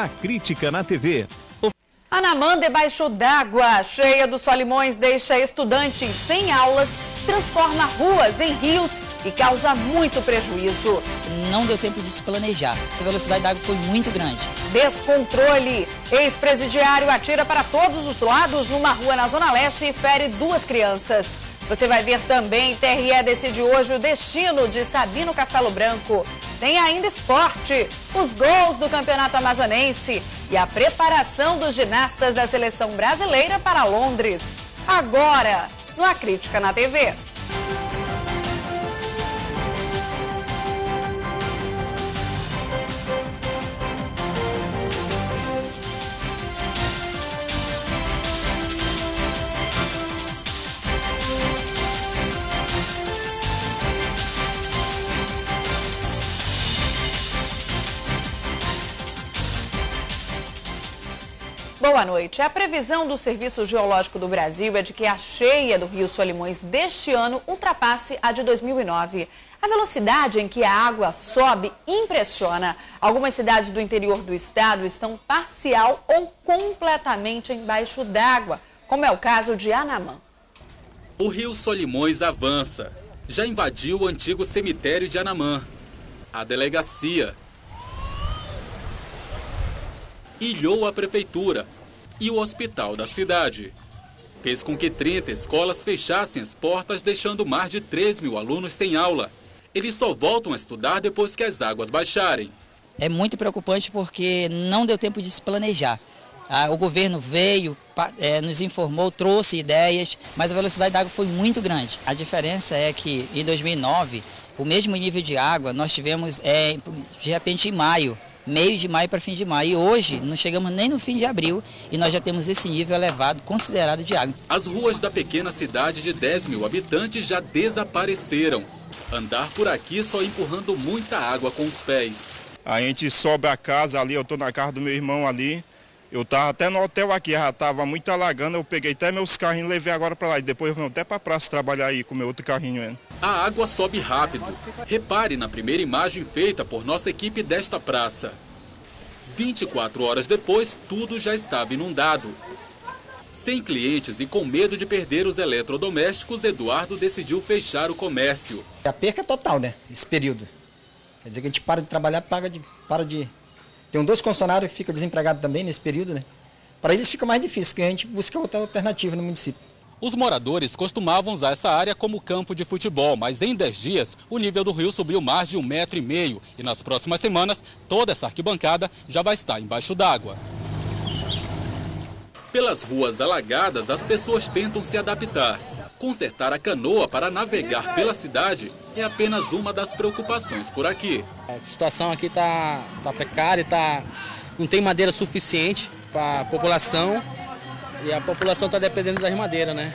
A Crítica na TV. Anamã debaixo d'água, cheia dos Solimões, deixa estudantes sem aulas, transforma ruas em rios e causa muito prejuízo. Não deu tempo de se planejar. A velocidade da água foi muito grande. Descontrole. Ex-presidiário atira para todos os lados numa rua na Zona Leste e fere 2 crianças. Você vai ver também, TRE decide hoje o destino de Sabino Castelo Branco. Tem ainda esporte, os gols do Campeonato Amazonense e a preparação dos ginastas da Seleção Brasileira para Londres. Agora, no A Crítica na TV. Boa noite. A previsão do Serviço Geológico do Brasil é de que a cheia do Rio Solimões deste ano ultrapasse a de 2009. A velocidade em que a água sobe impressiona. Algumas cidades do interior do estado estão parcial ou completamente embaixo d'água, como é o caso de Anamã. O Rio Solimões avança. Já invadiu o antigo cemitério de Anamã, a delegacia, ilhou a prefeitura e o hospital da cidade. Fez com que 30 escolas fechassem as portas, deixando mais de 3 mil alunos sem aula. Eles só voltam a estudar depois que as águas baixarem. É muito preocupante porque não deu tempo de se planejar. O governo veio, nos informou, trouxe ideias, mas a velocidade da água foi muito grande. A diferença é que em 2009, o mesmo nível de água nós tivemos de repente em maio. Meio de maio para fim de maio. E hoje não chegamos nem no fim de abril e nós já temos esse nível elevado, considerado de água. As ruas da pequena cidade de 10 mil habitantes já desapareceram. Andar por aqui só empurrando muita água com os pés. A gente sobe a casa ali, eu estou na casa do meu irmão ali. Eu estava até no hotel aqui, já estava muito alagando, eu peguei até meus carrinhos e levei agora para lá. E depois eu vim até para a praça trabalhar aí com meu outro carrinho. A água sobe rápido. Repare na primeira imagem feita por nossa equipe desta praça. 24 horas depois, tudo já estava inundado. Sem clientes e com medo de perder os eletrodomésticos, Eduardo decidiu fechar o comércio. A perca é total, né? Esse período. Quer dizer que a gente para de trabalhar, para de... Tem 2 funcionários que ficam desempregados também nesse período, né? Para eles fica mais difícil, porque a gente busca outra alternativa no município. Os moradores costumavam usar essa área como campo de futebol, mas em 10 dias o nível do rio subiu mais de 1,5 metro e nas próximas semanas toda essa arquibancada já vai estar embaixo d'água. Pelas ruas alagadas, as pessoas tentam se adaptar. Consertar a canoa para navegar pela cidade é apenas uma das preocupações por aqui. A situação aqui está precária, não tem madeira suficiente para a população e a população está dependendo das madeiras, né?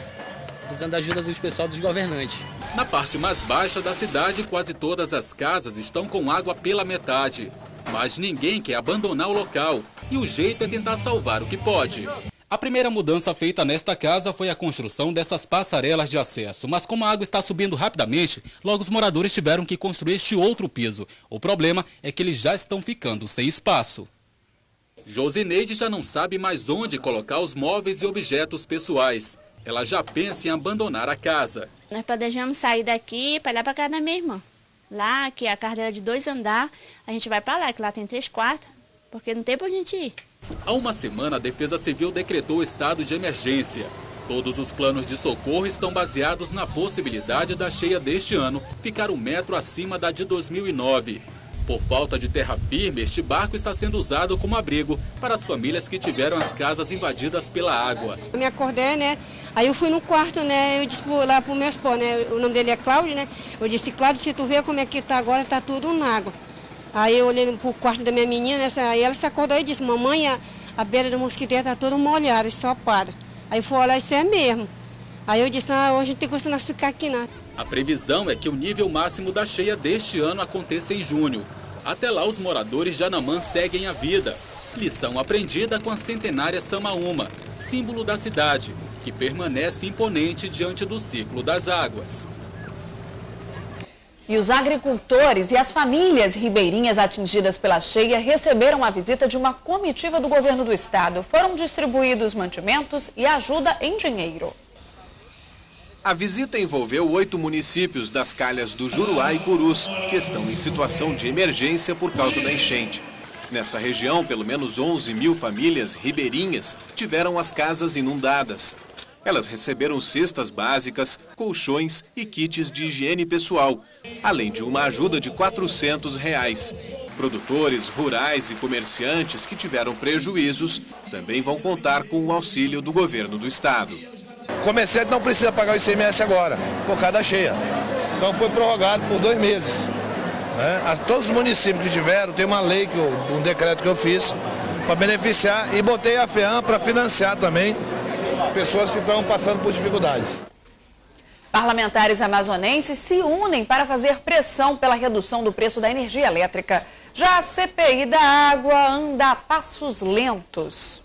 Precisando da ajuda dos pessoal dos governantes. Na parte mais baixa da cidade, quase todas as casas estão com água pela metade. Mas ninguém quer abandonar o local e o jeito é tentar salvar o que pode. A primeira mudança feita nesta casa foi a construção dessas passarelas de acesso, mas como a água está subindo rapidamente, logo os moradores tiveram que construir este outro piso. O problema é que eles já estão ficando sem espaço. Josineide já não sabe mais onde colocar os móveis e objetos pessoais. Ela já pensa em abandonar a casa. Nós planejamos sair daqui para ir lá para casa da minha irmã. Lá, que a casa dela é de 2 andares, a gente vai para lá, que lá tem 3 quartos, porque não tem para a gente ir. Há uma semana, a Defesa Civil decretou o estado de emergência. Todos os planos de socorro estão baseados na possibilidade da cheia deste ano ficar 1 metro acima da de 2009. Por falta de terra firme, este barco está sendo usado como abrigo para as famílias que tiveram as casas invadidas pela água. Eu me acordei, né? Aí eu fui no quarto, né? Eu disse lá pro meu esposo, né? O nome dele é Cláudio, né? Eu disse, Cláudio, se tu vê como é que tá agora, tá tudo na água. Aí eu olhei pro quarto da minha menina, aí ela se acordou e disse, mamãe, a beira do mosquiteiro tá toda molhada, só para. Aí eu fui olhar, isso é mesmo. Aí eu disse, hoje a gente tem que nós ficar aqui, não. A previsão é que o nível máximo da cheia deste ano aconteça em junho. Até lá, os moradores de Anamã seguem a vida. Lição aprendida com a centenária Samaúma, símbolo da cidade, que permanece imponente diante do ciclo das águas. E os agricultores e as famílias ribeirinhas atingidas pela cheia receberam a visita de uma comitiva do governo do estado. Foram distribuídos mantimentos e ajuda em dinheiro. A visita envolveu 8 municípios das calhas do Juruá e Purus, que estão em situação de emergência por causa da enchente. Nessa região, pelo menos 11 mil famílias ribeirinhas tiveram as casas inundadas. Elas receberam cestas básicas, colchões e kits de higiene pessoal, além de uma ajuda de R$400. Produtores rurais e comerciantes que tiveram prejuízos também vão contar com o auxílio do governo do estado. O comerciante não precisa pagar o ICMS agora, por causa da cheia. Então foi prorrogado por 2 meses. Todos os municípios que tiveram, tem uma lei, um decreto que eu fiz para beneficiar e botei a FEAM para financiar também pessoas que estão passando por dificuldades. Parlamentares amazonenses se unem para fazer pressão pela redução do preço da energia elétrica. Já a CPI da água anda a passos lentos.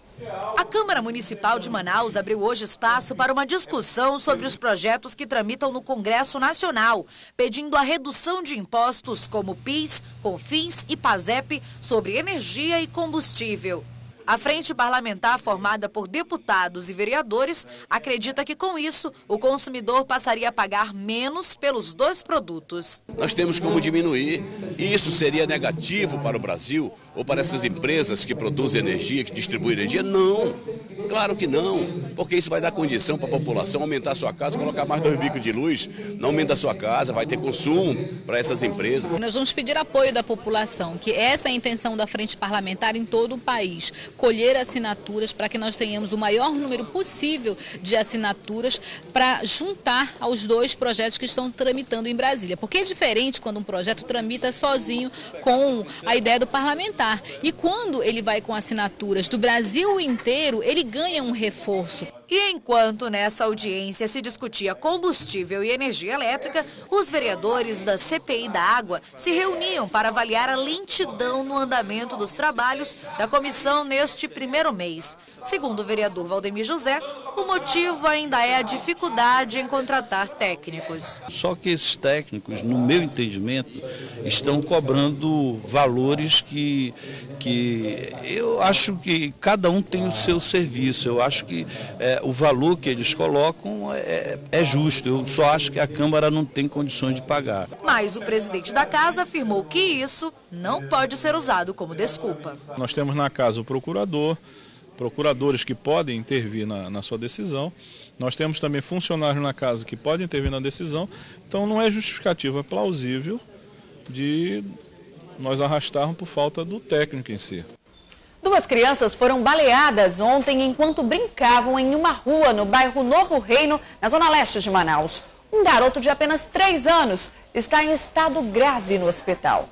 A Câmara Municipal de Manaus abriu hoje espaço para uma discussão sobre os projetos que tramitam no Congresso Nacional, pedindo a redução de impostos como PIS, COFINS e PASEP sobre energia e combustível. A frente parlamentar, formada por deputados e vereadores, acredita que com isso o consumidor passaria a pagar menos pelos 2 produtos. Nós temos como diminuir, e isso seria negativo para o Brasil ou para essas empresas que produzem energia, que distribuem energia? Não, claro que não, porque isso vai dar condição para a população aumentar a sua casa, colocar mais 2 bicos de luz, não aumenta a sua casa, vai ter consumo para essas empresas. Nós vamos pedir apoio da população, que essa é a intenção da frente parlamentar em todo o país. Colher assinaturas para que nós tenhamos o maior número possível de assinaturas para juntar aos 2 projetos que estão tramitando em Brasília. Porque é diferente quando um projeto tramita sozinho com a ideia do parlamentar. E quando ele vai com assinaturas do Brasil inteiro, ele ganha um reforço. E enquanto nessa audiência se discutia combustível e energia elétrica, os vereadores da CPI da Água se reuniam para avaliar a lentidão no andamento dos trabalhos da comissão neste primeiro mês. Segundo o vereador Valdemir José, o motivo ainda é a dificuldade em contratar técnicos. Só que esses técnicos, no meu entendimento, estão cobrando valores que eu acho que cada um tem o seu serviço. Eu acho que o valor que eles colocam é justo. Eu só acho que a Câmara não tem condições de pagar. Mas o presidente da casa afirmou que isso não pode ser usado como desculpa. Nós temos na casa o procurador, procuradores que podem intervir na sua decisão. Nós temos também funcionários na casa que podem intervir na decisão. Então não é justificativa, é plausível de nós arrastarmos por falta do técnico em si. 2 crianças foram baleadas ontem enquanto brincavam em uma rua no bairro Novo Reino, na zona leste de Manaus. Um garoto de apenas 3 anos está em estado grave no hospital.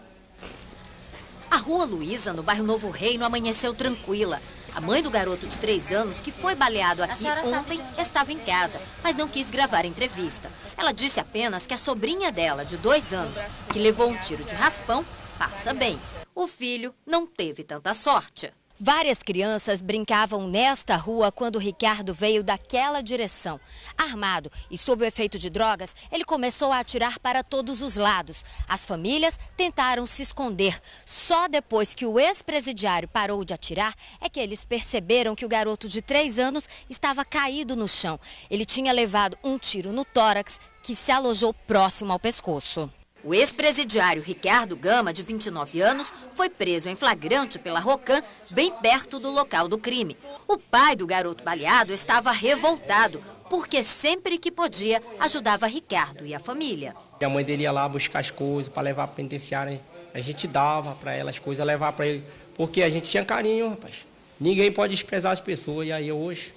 A rua Luísa, no bairro Novo Reino, amanheceu tranquila. A mãe do garoto de 3 anos, que foi baleado aqui ontem, estava em casa, mas não quis gravar a entrevista. Ela disse apenas que a sobrinha dela, de 2 anos, que levou um tiro de raspão, passa bem. O filho não teve tanta sorte. Várias crianças brincavam nesta rua quando Ricardo veio daquela direção. Armado e sob o efeito de drogas, ele começou a atirar para todos os lados. As famílias tentaram se esconder. Só depois que o ex-presidiário parou de atirar é que eles perceberam que o garoto de 3 anos estava caído no chão. Ele tinha levado um tiro no tórax que se alojou próximo ao pescoço. O ex-presidiário Ricardo Gama, de 29 anos, foi preso em flagrante pela Rocan, bem perto do local do crime. O pai do garoto baleado estava revoltado, porque sempre que podia, ajudava Ricardo e a família. A mãe dele ia lá buscar as coisas para levar para a penitenciária. A gente dava para ela as coisas, levar para ele, porque a gente tinha carinho, rapaz. Ninguém pode desprezar as pessoas, e aí hoje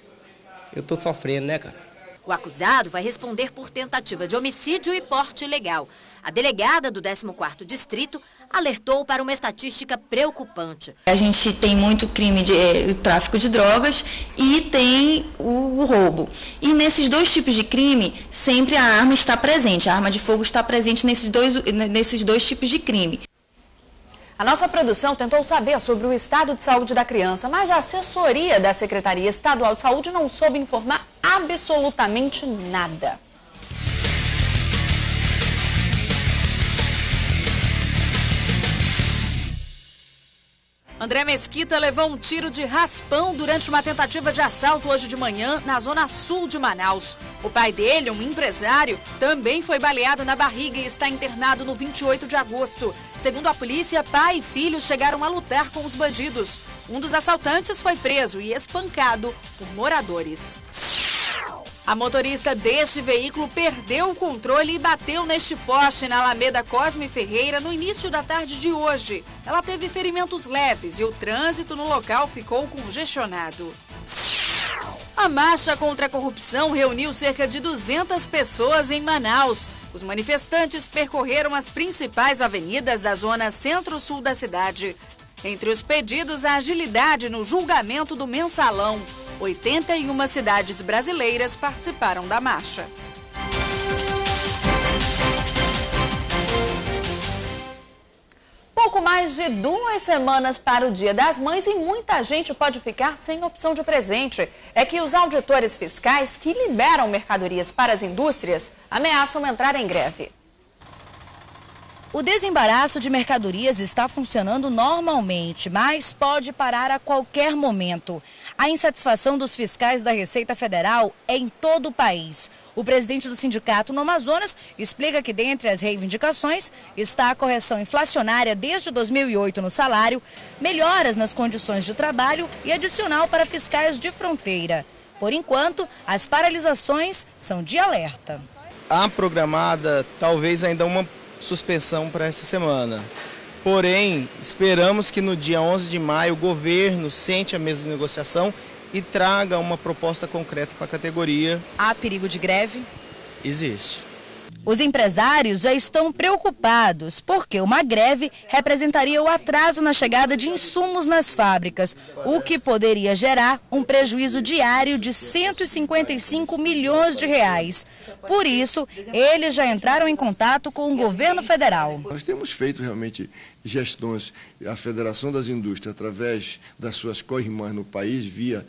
eu tô sofrendo, né, cara? O acusado vai responder por tentativa de homicídio e porte ilegal. A delegada do 14º Distrito alertou para uma estatística preocupante. A gente tem muito crime de tráfico de drogas e tem o roubo. E nesses 2 tipos de crime, sempre a arma está presente. A arma de fogo está presente nesses dois tipos de crime. A nossa produção tentou saber sobre o estado de saúde da criança, mas a assessoria da Secretaria Estadual de Saúde não soube informar absolutamente nada. André Mesquita levou um tiro de raspão durante uma tentativa de assalto hoje de manhã na zona sul de Manaus. O pai dele, um empresário, também foi baleado na barriga e está internado no 28 de agosto. Segundo a polícia, pai e filho chegaram a lutar com os bandidos. Um dos assaltantes foi preso e espancado por moradores. A motorista deste veículo perdeu o controle e bateu neste poste na Alameda Cosme Ferreira no início da tarde de hoje. Ela teve ferimentos leves e o trânsito no local ficou congestionado. A marcha contra a corrupção reuniu cerca de 200 pessoas em Manaus. Os manifestantes percorreram as principais avenidas da zona centro-sul da cidade. Entre os pedidos, a agilidade no julgamento do mensalão. 81 cidades brasileiras participaram da marcha. Pouco mais de 2 semanas para o Dia das Mães e muita gente pode ficar sem opção de presente. É que os auditores fiscais que liberam mercadorias para as indústrias ameaçam entrar em greve. O desembaraço de mercadorias está funcionando normalmente, mas pode parar a qualquer momento. A insatisfação dos fiscais da Receita Federal é em todo o país. O presidente do sindicato no Amazonas explica que dentre as reivindicações está a correção inflacionária desde 2008 no salário, melhoras nas condições de trabalho e adicional para fiscais de fronteira. Por enquanto, as paralisações são de alerta. Há programada talvez ainda uma suspensão para essa semana. Porém, esperamos que no dia 11 de maio o governo sente a mesa de negociação e traga uma proposta concreta para a categoria. Há perigo de greve? Existe. Os empresários já estão preocupados, porque uma greve representaria o atraso na chegada de insumos nas fábricas, o que poderia gerar um prejuízo diário de 155 milhões de reais. Por isso, eles já entraram em contato com o governo federal. Nós temos feito realmente gestões, a Federação das Indústrias, através das suas co-irmãs no país, via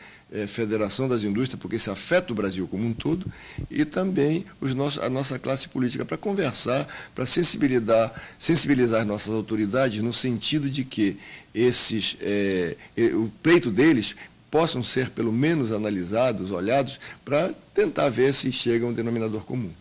Federação das Indústrias, porque isso afeta o Brasil como um todo, e também a nossa classe política para conversar, para sensibilizar as nossas autoridades no sentido de que o pleito deles possam ser pelo menos analisados, olhados, para tentar ver se chega a um denominador comum.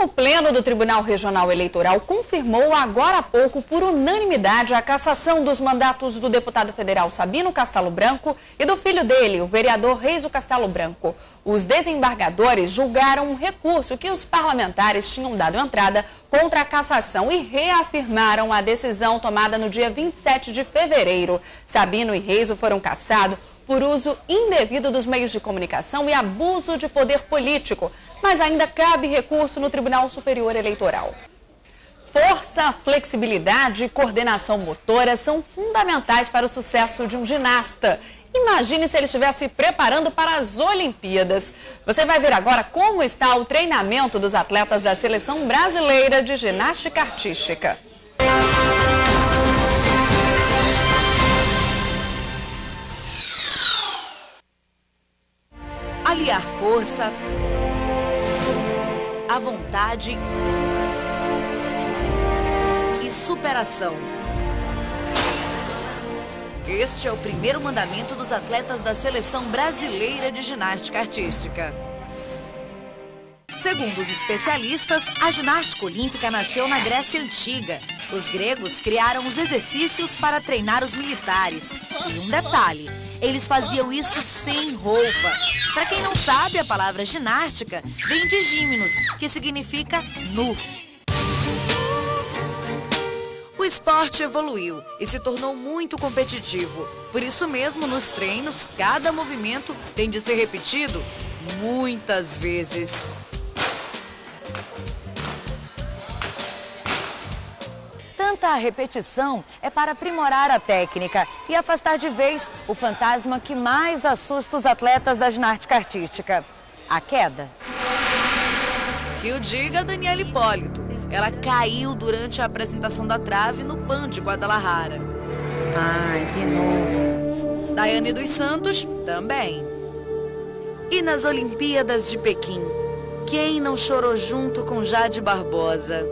O Pleno do Tribunal Regional Eleitoral confirmou agora há pouco, por unanimidade, a cassação dos mandatos do deputado federal Sabino Castelo Branco e do filho dele, o vereador Reiso Castelo Branco. Os desembargadores julgaram um recurso que os parlamentares tinham dado entrada contra a cassação e reafirmaram a decisão tomada no dia 27 de fevereiro. Sabino e Reiso foram cassados por uso indevido dos meios de comunicação e abuso de poder político, mas ainda cabe recurso no Tribunal Superior Eleitoral. Força, flexibilidade e coordenação motora são fundamentais para o sucesso de um ginasta. Imagine se ele estivesse preparando para as Olimpíadas. Você vai ver agora como está o treinamento dos atletas da Seleção Brasileira de Ginástica Artística. Aliar força, a vontade e superação. Este é o primeiro mandamento dos atletas da Seleção Brasileira de Ginástica Artística. Segundo os especialistas, a ginástica olímpica nasceu na Grécia Antiga. Os gregos criaram os exercícios para treinar os militares. E um detalhe, eles faziam isso sem roupa. Para quem não sabe, a palavra ginástica vem de gímenos, que significa nu. O esporte evoluiu e se tornou muito competitivo. Por isso mesmo, nos treinos, cada movimento tem de ser repetido muitas vezes. Tanta repetição é para aprimorar a técnica e afastar de vez o fantasma que mais assusta os atletas da ginástica artística: a queda. Que o diga Daniela Hipólito. Ela caiu durante a apresentação da trave no PAN de Guadalajara. Ai, de novo. Daiane dos Santos também. E nas Olimpíadas de Pequim, quem não chorou junto com Jade Barbosa?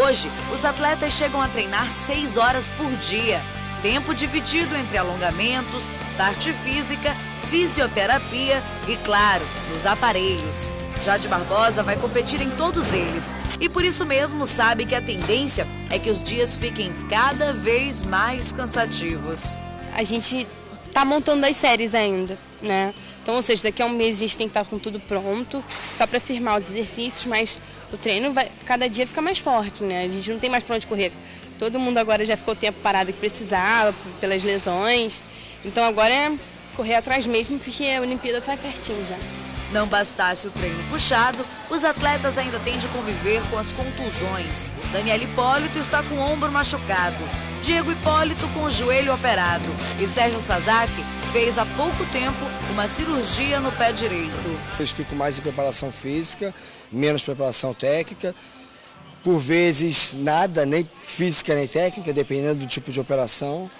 Hoje, os atletas chegam a treinar 6 horas por dia. Tempo dividido entre alongamentos, parte física, fisioterapia e, claro, nos aparelhos. Jade Barbosa vai competir em todos eles e por isso mesmo sabe que a tendência é que os dias fiquem cada vez mais cansativos. A gente tá montando as séries ainda, né? Então, ou seja, daqui a um mês a gente tem que estar com tudo pronto, só para firmar os exercícios, mas o treino vai, cada dia fica mais forte, né? A gente não tem mais para onde correr. Todo mundo agora já ficou o tempo parado que precisava, pelas lesões. Então agora é correr atrás mesmo, porque a Olimpíada está pertinho já. Não bastasse o treino puxado, os atletas ainda têm de conviver com as contusões. Daniela Hipólito está com o ombro machucado, Diego Hipólito com o joelho operado e Sérgio Sasaki fez há pouco tempo uma cirurgia no pé direito. Eles ficam mais em preparação física, menos preparação técnica. Por vezes nada, nem física nem técnica, dependendo do tipo de operação.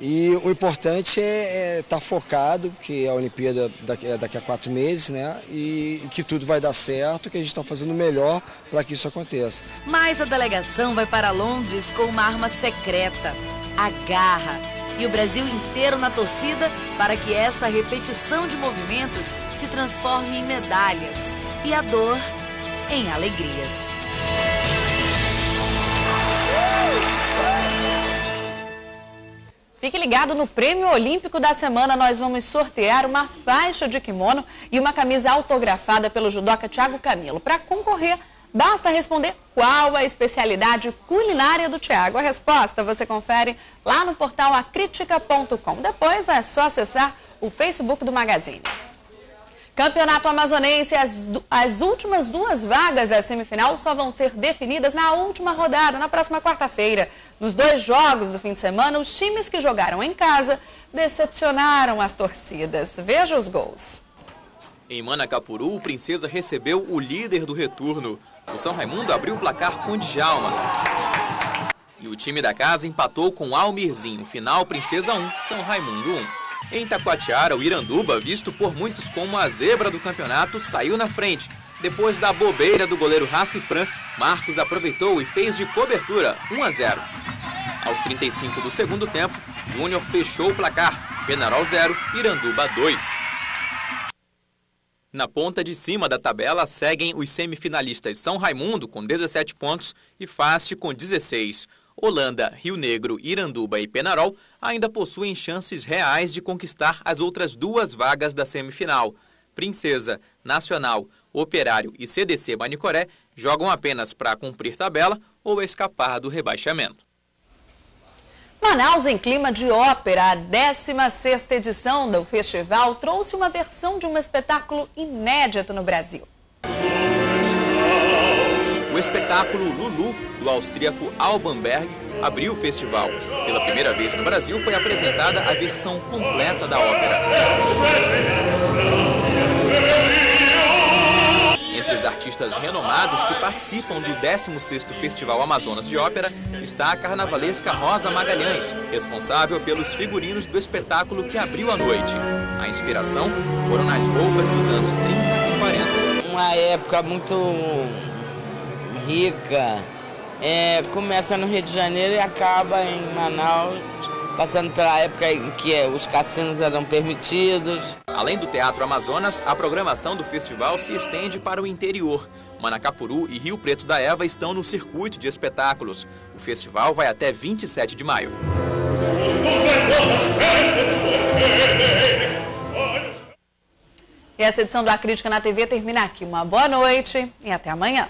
E o importante é estar focado, porque a Olimpíada daqui a 4 meses, né? E que tudo vai dar certo, que a gente está fazendo o melhor para que isso aconteça. Mas a delegação vai para Londres com uma arma secreta, a garra. E o Brasil inteiro na torcida para que essa repetição de movimentos se transforme em medalhas e a dor em alegrias. Fique ligado no Prêmio Olímpico da Semana, nós vamos sortear uma faixa de kimono e uma camisa autografada pelo judoca Thiago Camilo. Para concorrer, basta responder qual a especialidade culinária do Thiago. A resposta você confere lá no portal acritica.com. Depois é só acessar o Facebook do Magazine. Campeonato Amazonense, as últimas 2 vagas da semifinal só vão ser definidas na última rodada, na próxima quarta-feira. Nos 2 jogos do fim de semana, os times que jogaram em casa decepcionaram as torcidas. Veja os gols. Em Manacapuru, o Princesa recebeu o líder do retorno. O São Raimundo abriu o placar com Djalma. E o time da casa empatou com Almirzinho. Final, Princesa 1, São Raimundo 1. Em Taquatiara, o Iranduba, visto por muitos como a zebra do campeonato, saiu na frente. Depois da bobeira do goleiro Racifran, Marcos aproveitou e fez de cobertura 1-0. Aos 35 do segundo tempo, Júnior fechou o placar. Penarol 0, Iranduba 2. Na ponta de cima da tabela seguem os semifinalistas São Raimundo com 17 pontos e Faste com 16. Holanda, Rio Negro, Iranduba e Penarol ainda possuem chances reais de conquistar as outras 2 vagas da semifinal. Princesa, Nacional, Operário e CDC Manicoré jogam apenas para cumprir tabela ou escapar do rebaixamento. Manaus, em clima de ópera, a 16ª edição do festival trouxe uma versão de um espetáculo inédito no Brasil. O espetáculo Lulu, do austríaco Alban Berg, abriu o festival. Pela primeira vez no Brasil foi apresentada a versão completa da ópera. Entre os artistas renomados que participam do 16º Festival Amazonas de Ópera está a carnavalesca Rosa Magalhães, responsável pelos figurinos do espetáculo que abriu a noite. A inspiração foram nas roupas dos anos 30 e 40. Uma época muito rica, começa no Rio de Janeiro e acaba em Manaus, passando pela época em que os cassinos eram permitidos. Além do Teatro Amazonas, a programação do festival se estende para o interior. Manacapuru e Rio Preto da Eva estão no circuito de espetáculos. O festival vai até 27 de maio. E essa edição do A Crítica na TV termina aqui. Uma boa noite e até amanhã.